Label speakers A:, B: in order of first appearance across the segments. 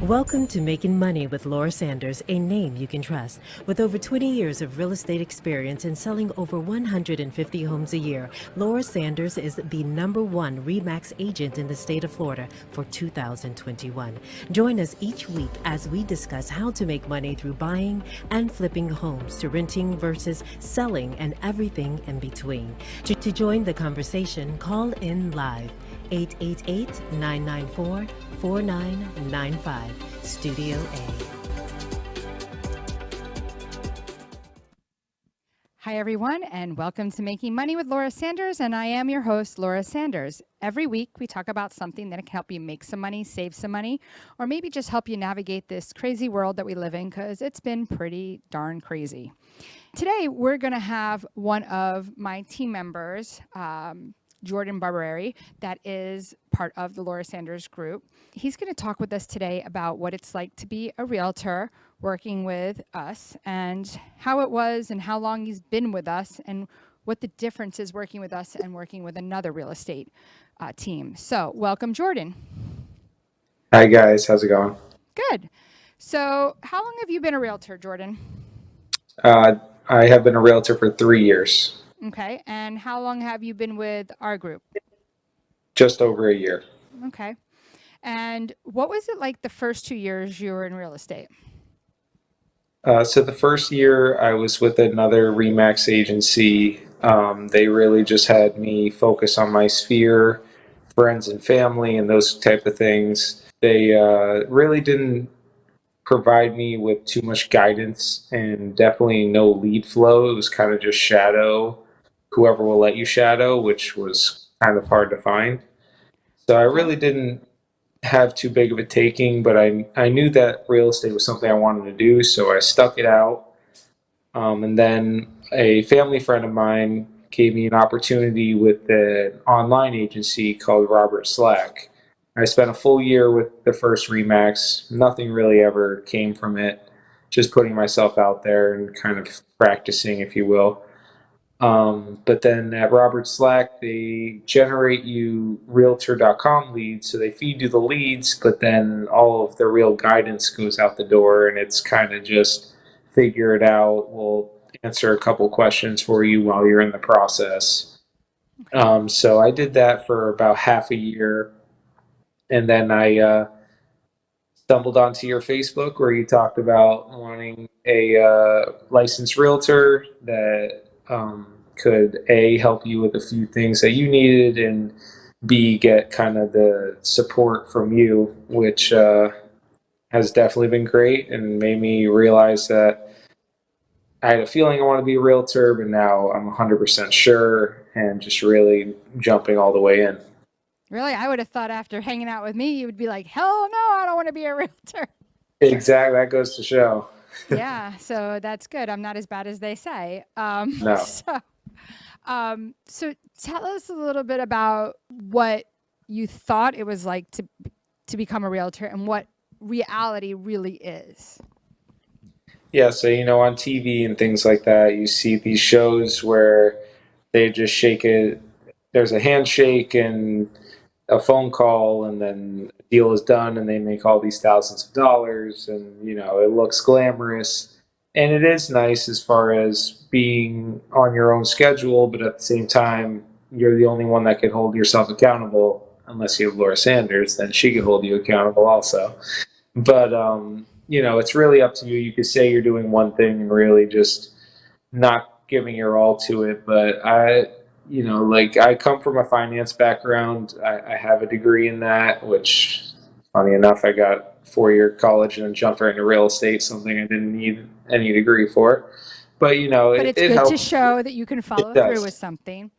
A: Welcome to Making Money with Laura Sanders, a name you can trust. With over 20 years of real estate experience and selling over 150 homes a year, Laura Sanders is the #1 REMAX agent in the state of Florida for 2021. Join us each week as we discuss how to make money through buying and flipping homes to renting versus selling and everything in between. To join the conversation, call in live. 888-994-4995, Studio A.
B: Hi, everyone, and welcome to Making Money with Laura Sanders, and I am your host, Laura Sanders. Every week, we talk about something that can help you make some money, save some money, or maybe just help you navigate this crazy world that we live in, because it's been pretty darn crazy. Today, we're going to have one of my team members, Jordan Barbary, that is part of the Laura Sanders group. He's going to talk with us today about what it's like to be a realtor working with us and how it was and how long he's been with us and what the difference is working with us and working with another real estate team. So welcome, Jordan.
C: Hi, guys. How's it going?
B: Good. So how long have you been a realtor, Jordan?
C: I have been a realtor for 3 years.
B: Okay. And how long have you been with our group?
C: Just over a year.
B: Okay. And what was it like the first 2 years you were in real estate?
C: So the first year I was with another REMAX agency. They really just had me focus on my sphere, friends and family, and those type of things. They really didn't provide me with too much guidance and definitely no lead flow. It was kind of just shadow whoever will let you shadow, which was kind of hard to find. So I really didn't have too big of a taking, but I knew that real estate was something I wanted to do, so I stuck it out. And then a family friend of mine gave me an opportunity with an online agency called Robert Slack. I spent a full year with the first REMAX. Nothing really ever came from it, just putting myself out there and kind of practicing, if you will. But then at Robert Slack, they generate you Realtor.com leads. So they feed you the leads, but then all of the real guidance goes out the door, and it's kind of just figure it out. We'll answer a couple questions for you while you're in the process. So I did that for about half a year. And then I stumbled onto your Facebook where you talked about wanting a licensed realtor that could A, help you with a few things that you needed, and B, get kind of the support from you, which has definitely been great and made me realize that I had a feeling I want to be a realtor, but now I'm 100% sure and just really jumping all the way in.
B: Really? I would have thought after hanging out with me, you would be like, hell no, I don't want to be a realtor.
C: Exactly. That goes to show.
B: Yeah, so that's good. I'm not as bad as they say.
C: No.
B: So tell us a little bit about what you thought it was like to become a realtor and what reality really is.
C: Yeah, so on TV and things like that, you see these shows where they just shake it. There's a handshake and a phone call, and then a deal is done, and they make all these thousands of dollars, and it looks glamorous, and it is nice as far as being on your own schedule, but at the same time, you're the only one that can hold yourself accountable, unless you have Laura Sanders, then she can hold you accountable also. But it's really up to you. You could say you're doing one thing and really just not giving your all to it. But I come from a finance background. I have a degree in that, which, funny enough, I got 4-year college and then jumped right into real estate, something I didn't need any degree for. But
B: it's good
C: helps.
B: To show that you can follow through with something.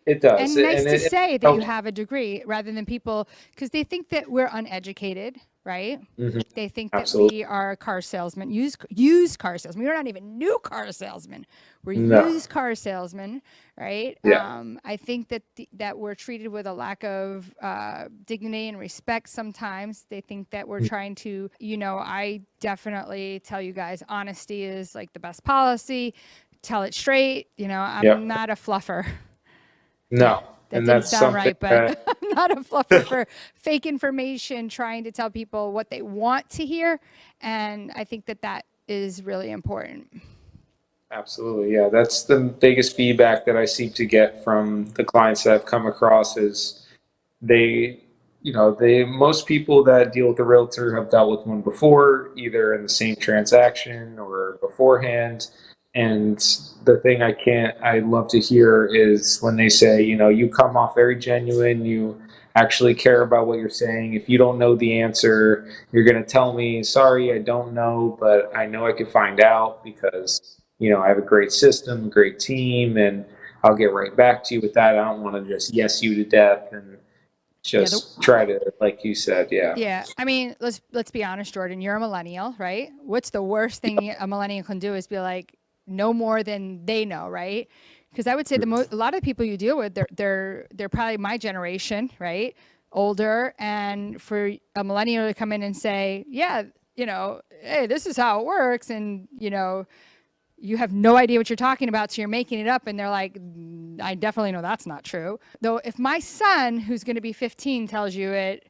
C: It does.
B: And nice to say that you have a degree rather than people, because they think that we're uneducated, right?
C: Mm-hmm.
B: They think that we are car salesmen, used car salesmen. We're not even new car salesmen. We're used car salesmen, right?
C: Yeah.
B: I think that that we're treated with a lack of dignity and respect sometimes. They think that we're trying to, I definitely tell you guys, honesty is like the best policy. Tell it straight. I'm not a fluffer.
C: No.
B: That
C: And
B: didn't
C: that's
B: sound
C: something
B: right, but
C: that,
B: I'm not a fluffer for fake information, trying to tell people what they want to hear. And I think that that is really important.
C: absolutely, yeah, that's the biggest feedback that I seem to get from the clients that I've come across is they, most people that deal with a realtor have dealt with one before, either in the same transaction or beforehand. And the thing I love to hear is when they say, you come off very genuine, you actually care about what you're saying. If you don't know the answer, you're going to tell me, sorry, I don't know, but I know I could find out because, I have a great system, great team, and I'll get right back to you with that. I don't want to just yes you to death and
B: Yeah,
C: just try to, like you said, yeah.
B: yeah. I mean, let's be honest, Jordan. You're a millennial, right? What's the worst thing a millennial can do is be like, know more than they know, right? Because I would say a lot of the people you deal with, they're probably my generation, right? Older, and for a millennial to come in and say, yeah, hey, this is how it works, and you have no idea what you're talking about, so you're making it up, and they're like, I definitely know that's not true. Though if my son, who's going to be 15, tells you it,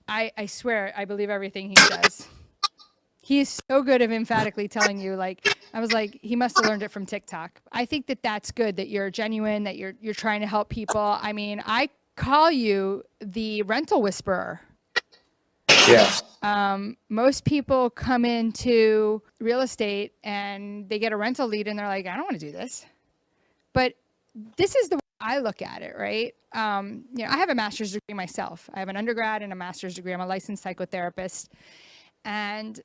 B: I swear I believe everything he says. He is so good at emphatically telling you, like, I was like, he must have learned it from TikTok. I think that that's good, that you're genuine, that you're trying to help people. I mean, I call you the rental whisperer.
C: Yeah.
B: Most people come into real estate and they get a rental lead and they're like, I don't want to do this. But this is the way I look at it, right? I have a master's degree myself. I have an undergrad and a master's degree. I'm a licensed psychotherapist. And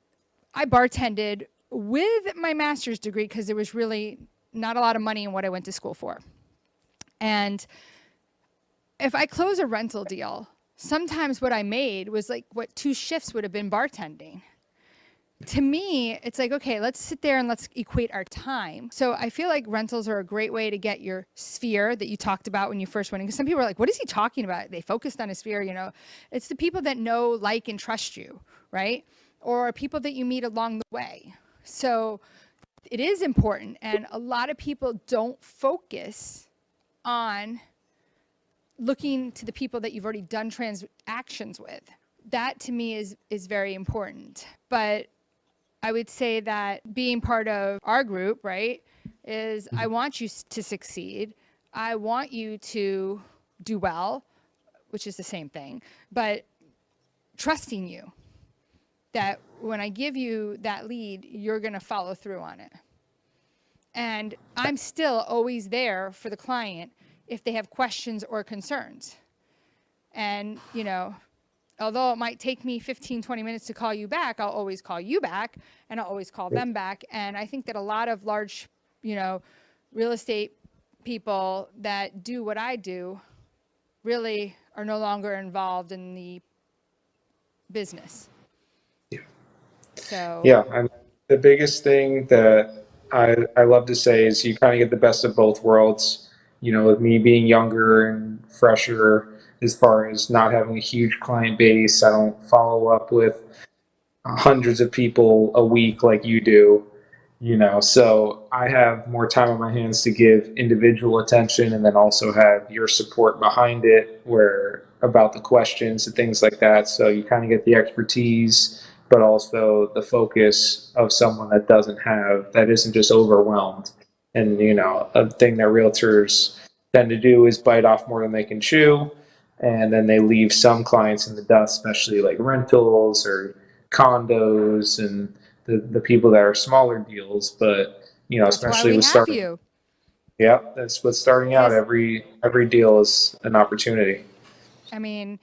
B: I bartended with my master's degree because there was really not a lot of money in what I went to school for. And if I close a rental deal, sometimes what I made was like what 2 shifts would have been bartending. To me, it's like, okay, let's sit there and let's equate our time. So I feel like rentals are a great way to get your sphere that you talked about when you first went in. Because some people are like, what is he talking about? They focused on a sphere, It's the people that know, like, and trust you, right? Or people that you meet along the way. So it is important. And a lot of people don't focus on looking to the people that you've already done transactions with. That to me is very important. But I would say that being part of our group, right, is I want you to succeed. I want you to do well, which is the same thing, but trusting you that when I give you that lead, you're going to follow through on it. And I'm still always there for the client if they have questions or concerns. And, although it might take me 15, 20 minutes to call you back, I'll always call you back, and I'll always call them back. And I think that a lot of large, real estate people that do what I do really are no longer involved in the business.
C: Yeah.
B: So
C: Yeah. And the biggest thing that I love to say is you kind of get the best of both worlds. With me being younger and fresher, as far as not having a huge client base, I don't follow up with hundreds of people a week like you do. So I have more time on my hands to give individual attention and then also have your support behind it, where about the questions and things like that. So you kind of get the expertise, but also the focus of someone that isn't just overwhelmed. And, a thing that realtors tend to do is bite off more than they can chew. And then they leave some clients in the dust, especially like rentals or condos and the people that are smaller deals. But
B: that's why
C: especially
B: we
C: with
B: have
C: starting,
B: you.
C: yeah, that's what's starting out.
B: Because
C: Every deal is an opportunity.
B: I mean,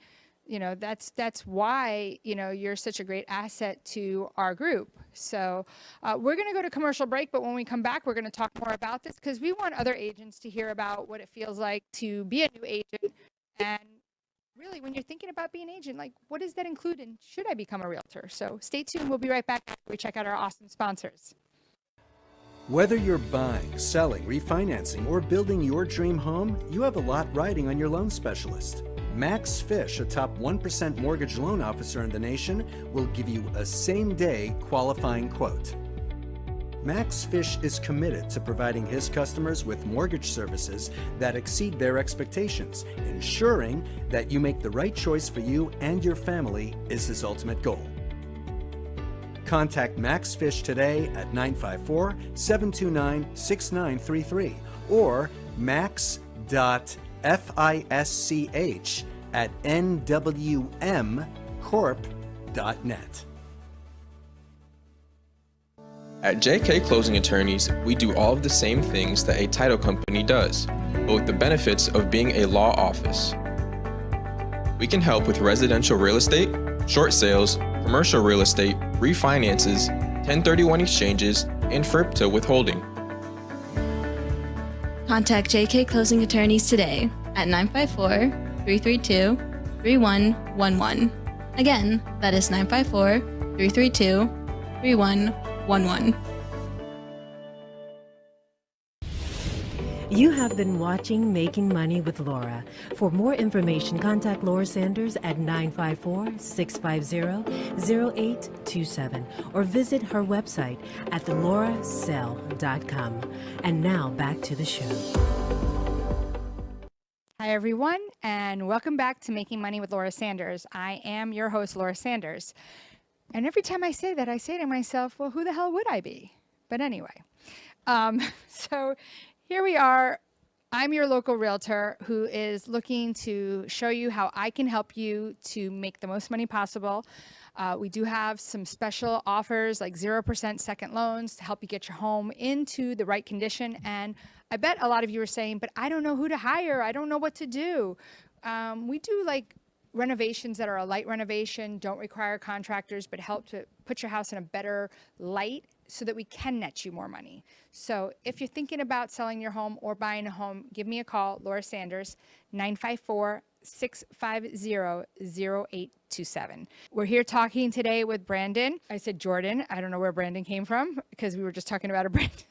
B: that's why, you're such a great asset to our group. So we're going to go to commercial break, but when we come back, we're going to talk more about this because we want other agents to hear about what it feels like to be a new agent. And really, when you're thinking about being an agent, like, what does that include, and should I become a realtor? So stay tuned. We'll be right back after we check out our awesome sponsors.
D: Whether you're buying, selling, refinancing, or building your dream home, you have a lot riding on your loan specialist. Max Fish, a top 1% mortgage loan officer in the nation, will give you a same-day qualifying quote. Max Fish is committed to providing his customers with mortgage services that exceed their expectations. Ensuring that you make the right choice for you and your family is his ultimate goal. Contact Max Fish today at 954-729-6933 or max.fisch@nwmcorp.net.
E: At JK Closing Attorneys, we do all of the same things that a title company does, but with the benefits of being a law office. We can help with residential real estate, short sales, commercial real estate, refinances, 1031 exchanges, and FIRPTA withholding.
F: Contact JK Closing Attorneys today at 954-332-3111. Again, that is 954-332-3111.
A: You have been watching Making Money with Laura. For more information, contact Laura Sanders at 954-650-0827 or visit her website at laurasell.com. And now back to the show.
B: Hi, everyone, and welcome back to Making Money with Laura Sanders. I am your host, Laura Sanders. And every time I say that, I say to myself, well, who the hell would I be? But anyway, so here we are. I'm your local realtor who is looking to show you how I can help you to make the most money possible. We do have some special offers like 0% second loans to help you get your home into the right condition. And I bet a lot of you are saying, but I don't know who to hire. I don't know what to do. We do like renovations that are a light renovation, don't require contractors, but help to put your house in a better light so that we can net you more money. So if you're thinking about selling your home or buying a home, give me a call, Laura Sanders, 954-650-0827. We're here talking today with Brandon. I said Jordan. I don't know where Brandon came from because we were just talking about a Brandon.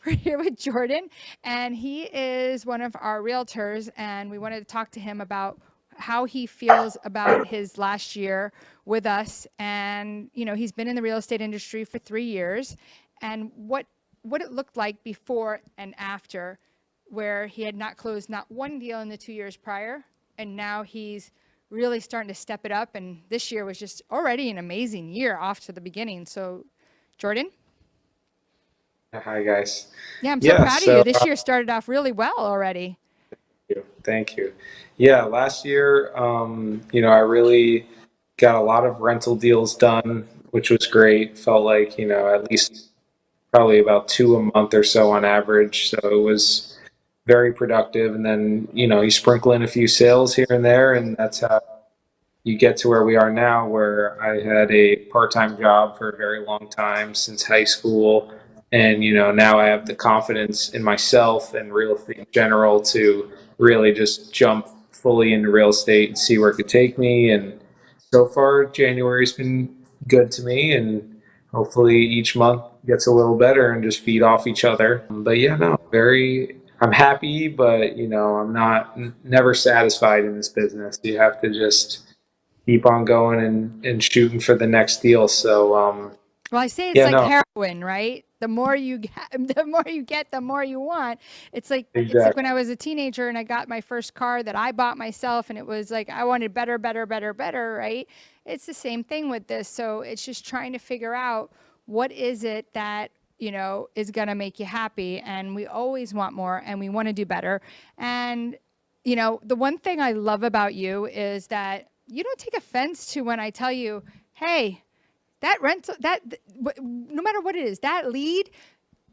B: We're here with Jordan, and he is one of our realtors, and we wanted to talk to him about how he feels about his last year with us. And, you know, he's been in the real estate industry for 3 years, and what it looked like before and after, where he had not closed not one deal in the 2 years prior. And now he's really starting to step it up. And this year was just already an amazing year off to the beginning. So Jordan.
C: Hi, guys.
B: Yeah, I'm so proud of you. This year started off really well already.
C: Thank you. Yeah, last year, I really got a lot of rental deals done, which was great. Felt like, at least probably about 2 a month or so on average. So it was very productive. And then, you sprinkle in a few sales here and there, and that's how you get to where we are now, where I had a part-time job for a very long time since high school. And, now I have the confidence in myself and real estate in general to really just jump fully into real estate and see where it could take me. And so far, January's been good to me, and hopefully each month gets a little better and just feed off each other. But yeah, no, I'm happy, but, I'm never satisfied in this business. You have to just keep on going and shooting for the next deal. So,
B: well, I say it's heroin, right? The more you get, the more you want. It's like when I was a teenager and I got my first car that I bought myself, and it was like I wanted better, right? It's the same thing with this. So it's just trying to figure out what is it that, is going to make you happy. And we always want more, and we want to do better. And, the one thing I love about you is that you don't take offense to when I tell you, hey, that rental, no matter what it is, that lead,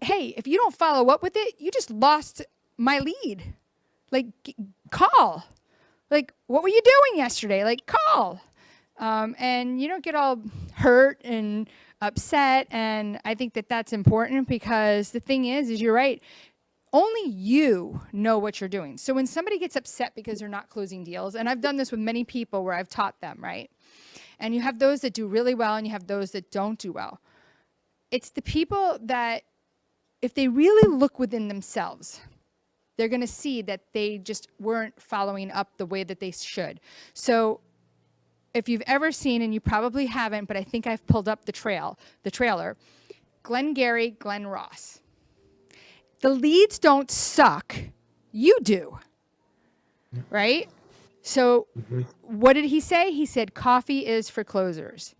B: hey, if you don't follow up with it, you just lost my lead. Like, call. Like, what were you doing yesterday? Like, call. And you don't get all hurt and upset. And I think that that's important, because the thing is you're right. Only you know what you're doing. So when somebody gets upset because they're not closing deals, and I've done this with many people where I've taught them, right? And you have those that do really well, and you have those that don't do well. It's the people that, if they really look within themselves, they're going to see that they just weren't following up the way that they should. So if you've ever seen, and you probably haven't, but I think I've pulled up the trailer, Glengarry, Glen Ross. The leads don't suck. You do. Right? So what did he say? He said coffee is for closers.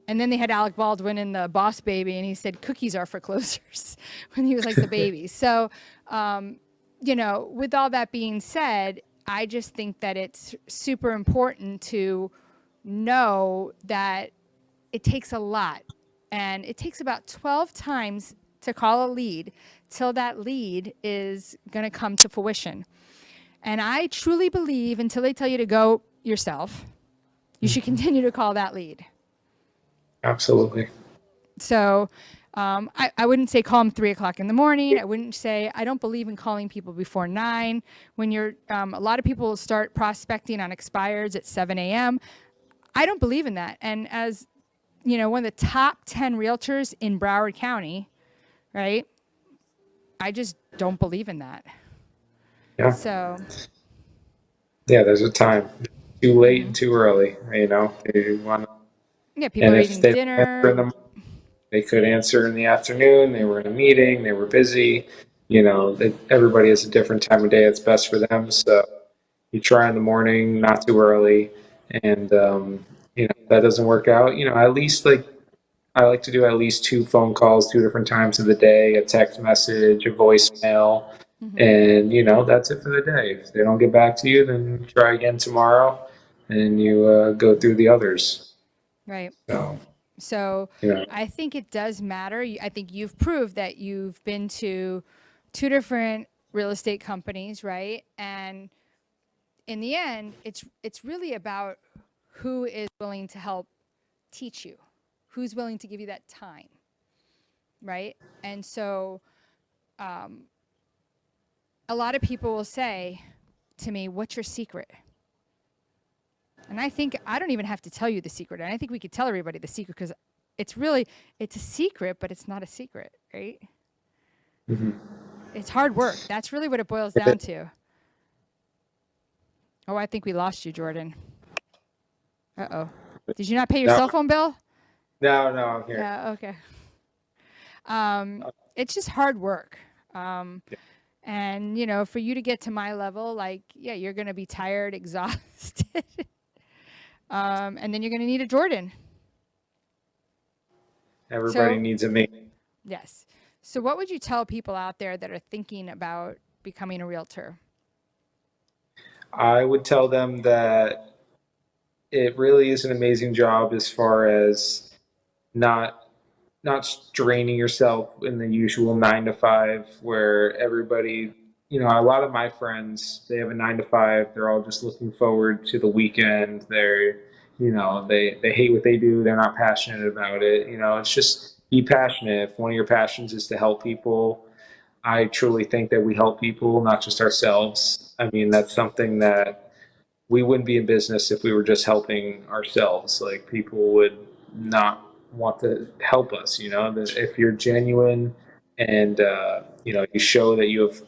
B: And then they had Alec Baldwin in the Boss Baby, and he said cookies are for closers when he was like the baby. So, with all that being said, I just think that it's super important to know that it takes a lot. And it takes about 12 times to call a lead till that lead is going to come to fruition. And I truly believe until they tell you to go yourself, you should continue to call that lead.
C: Absolutely.
B: So I wouldn't say call them 3 o'clock in the morning. I wouldn't say, I don't believe in calling people before 9. When you're, a lot of people will start prospecting on expireds at 7 a.m. I don't believe in that. And as, one of the top 10 realtors in Broward County, right? I just don't believe in that.
C: Yeah.
B: So.
C: Yeah, there's a time. Too late and too early, You want to,
B: Yeah, people
C: and
B: are
C: if
B: eating
C: they don't answer in
B: dinner.
C: they could answer in the afternoon. They were in a meeting. They were busy. Everybody has a different time of day that's best for them. So you try in the morning, not too early, and if that doesn't work out, at least I like to do at least 2 phone calls, 2 different times of the day, a text message, a voicemail, and that's it for the day. If they don't get back to you, then try again tomorrow, and you go through the others.
B: Right.
C: So,
B: I think it does matter. I think you've proved that you've been to 2 different real estate companies, right? And in the end, it's really about who is willing to help teach you, who's willing to give you that time, right? And so a lot of people will say to me, what's your secret? And I think I don't even have to tell you the secret. And I think we could tell everybody the secret because it's a secret, but it's not a secret, right? It's hard work. That's really what it boils down to. Oh, I think we lost you, Jordan. Uh-oh. Did you not pay your cell phone bill?
C: No, I'm here.
B: Yeah, okay. It's just hard work. And, for you to get to my level, you're going to be tired, exhausted. And then you're going to need a Jordan.
C: Everybody needs a mate.
B: Yes. So what would you tell people out there that are thinking about becoming a realtor?
C: I would tell them that it really is an amazing job as far as not straining yourself in the usual 9 to 5 where everybody, a lot of my friends, they have a 9 to 5. They're all just looking forward to the weekend. They hate what they do. They're not passionate about it. It's just be passionate. If one of your passions is to help people, I truly think that we help people, not just ourselves. I mean, that's something that we wouldn't be in business if we were just helping ourselves. Like, people would not want to help us. That if you're genuine and you show that you have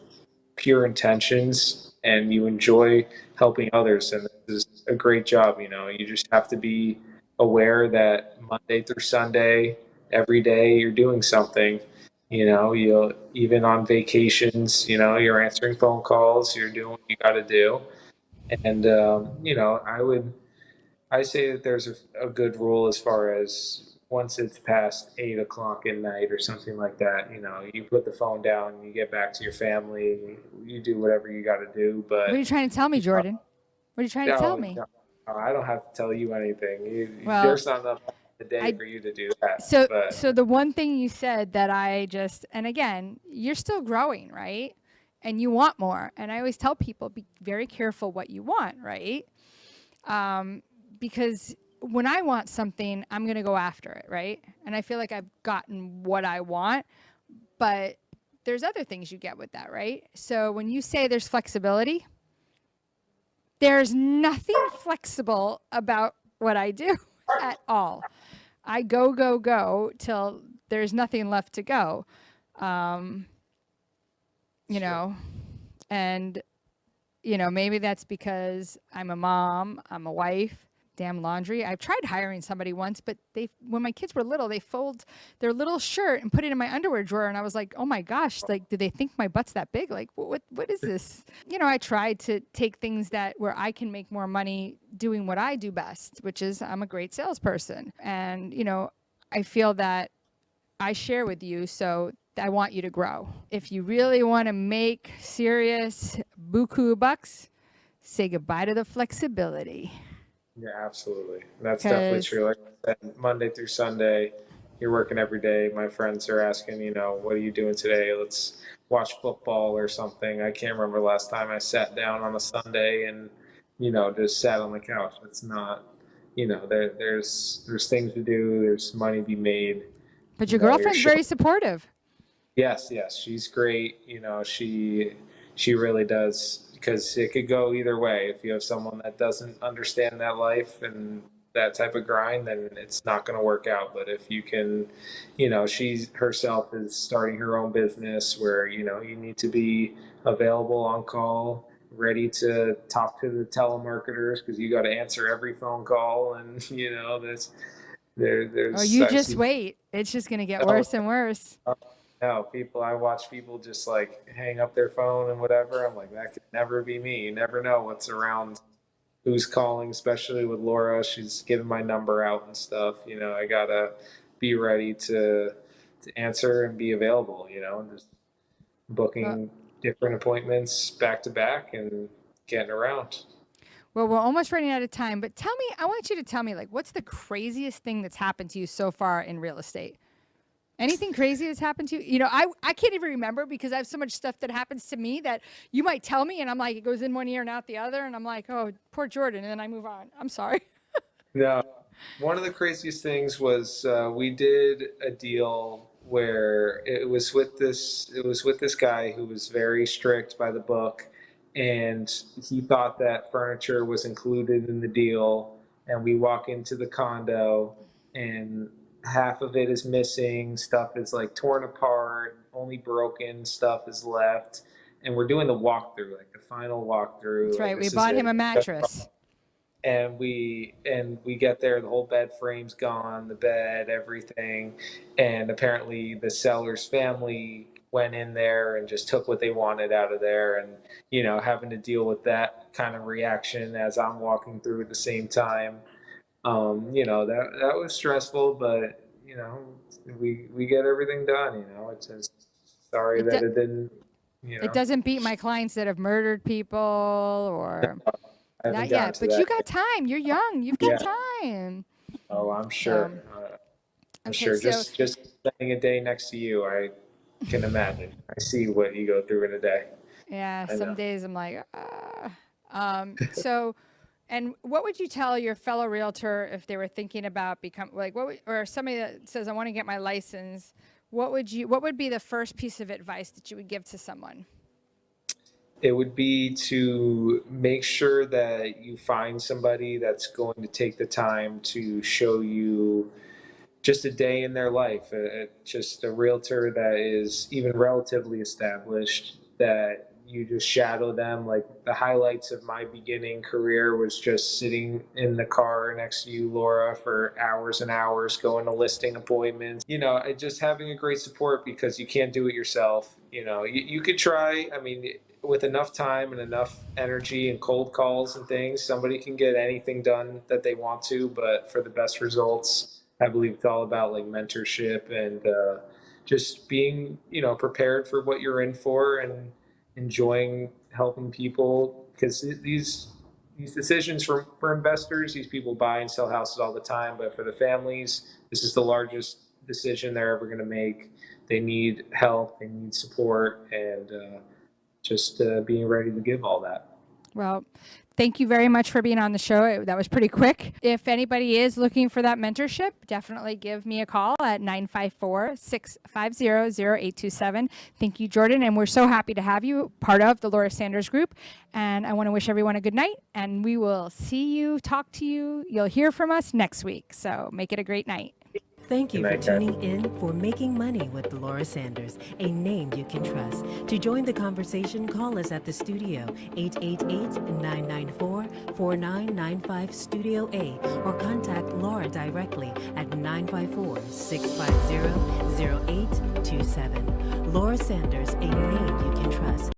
C: pure intentions and you enjoy helping others, and this is a great job. You just have to be aware that Monday through Sunday, every day you're doing something. You'll, even on vacations, you're answering phone calls, you're doing what you got to do. And I say that there's a good rule as far as once it's past 8 o'clock at night or something like that, you put the phone down, you get back to your family, you do whatever you got to do. But
B: what are you trying to tell me, Jordan? What are you trying to tell me?
C: No, I don't have to tell you anything.
B: Well,
C: there's not enough a day for you to do that.
B: So the one thing you said that and again, you're still growing, right? And you want more. And I always tell people, be very careful what you want, right? Because when I want something, I'm going to go after it, right? And I feel like I've gotten what I want, but there's other things you get with that, right? So when you say there's flexibility, there's nothing flexible about what I do at all. I go till there's nothing left to go. And, maybe that's because I'm a mom, I'm a wife, damn laundry. I've tried hiring somebody once, but when my kids were little, they fold their little shirt and put it in my underwear drawer. And I was like, oh my gosh, like, do they think my butt's that big? Like, what is this? I tried to take things where I can make more money doing what I do best, which is I'm a great salesperson. And, I feel that I share with you, so I want you to grow. If you really want to make serious buku bucks, say goodbye to the flexibility.
C: Yeah, absolutely. That's definitely true. Like I said, Monday through Sunday, you're working every day. My friends are asking, what are you doing today? Let's watch football or something. I can't remember the last time I sat down on a Sunday and, just sat on the couch. It's not, there's things to do. There's money to be made.
B: But your girlfriend's very supportive.
C: Yes, she's great. She really does, because it could go either way. If you have someone that doesn't understand that life and that type of grind, then it's not going to work out. But if you can, she herself is starting her own business where, you need to be available on call, ready to talk to the telemarketers because you got to answer every phone call. And, there's
B: just wait. It's just going to get worse and worse.
C: No, I watch people just like hang up their phone and whatever. I'm like, that could never be me. You never know what's around, who's calling, especially with Laura. She's giving my number out and stuff. I gotta be ready to answer and be available, just booking different appointments back to back and getting around.
B: Well, we're almost running out of time, but I want you to tell me, like, what's the craziest thing that's happened to you so far in real estate? Anything crazy that's happened to you? I can't even remember because I have so much stuff that happens to me that you might tell me and I'm like, it goes in one ear and out the other. And I'm like, oh, poor Jordan. And then I move on. I'm sorry.
C: No, one of the craziest things was we did a deal where it was with this guy who was very strict by the book. And he thought that furniture was included in the deal. And we walk into the condo and half of it is missing, stuff is like torn apart, only broken stuff is left, and we're doing the walkthrough, like the final walkthrough.
B: That's right. We bought him a mattress,
C: and we get there, the whole bed frame's gone, the bed, everything, and apparently the seller's family went in there and just took what they wanted out of there, and having to deal with that kind of reaction as I'm walking through at the same time. That was stressful, but we get everything done. It's just sorry that it didn't.
B: It doesn't beat my clients that have murdered people or not yet. But you got time. You're young. You've got time.
C: Oh, I'm sure. I'm sure. Just spending a day next to you, I can imagine. I see what you go through in a day.
B: Yeah, some days I'm like, so. And what would you tell your fellow realtor if they were thinking about or somebody that says, I want to get my license, what would be the first piece of advice that you would give to someone?
C: It would be to make sure that you find somebody that's going to take the time to show you just a day in their life, just a realtor that is even relatively established, that you just shadow them. Like the highlights of my beginning career was just sitting in the car next to you, Laura, for hours and hours, going to listing appointments, just having a great support, because you can't do it yourself. You could try, with enough time and enough energy and cold calls and things, somebody can get anything done that they want to, but for the best results, I believe it's all about like mentorship and just being, prepared for what you're in for and enjoying helping people, because these decisions for investors, these people buy and sell houses all the time, but for the families, this is the largest decision they're ever going to make. They need help, they need support, and just being ready to give all that.
B: Well, thank you very much for being on the show. That was pretty quick. If anybody is looking for that mentorship, definitely give me a call at 954-650-0827. Thank you, Jordan. And we're so happy to have you part of the Laura Sanders Group. And I want to wish everyone a good night. And we will see you, talk to you. You'll hear from us next week. So make it a great night.
A: Thank you
C: Good
A: for
C: night, guys.
A: tuning in for Making Money with Laura Sanders, a name you can trust. To join the conversation, call us at the studio, 888-994-4995 Studio A, or contact Laura directly at 954-650-0827. Laura Sanders, a name you can trust.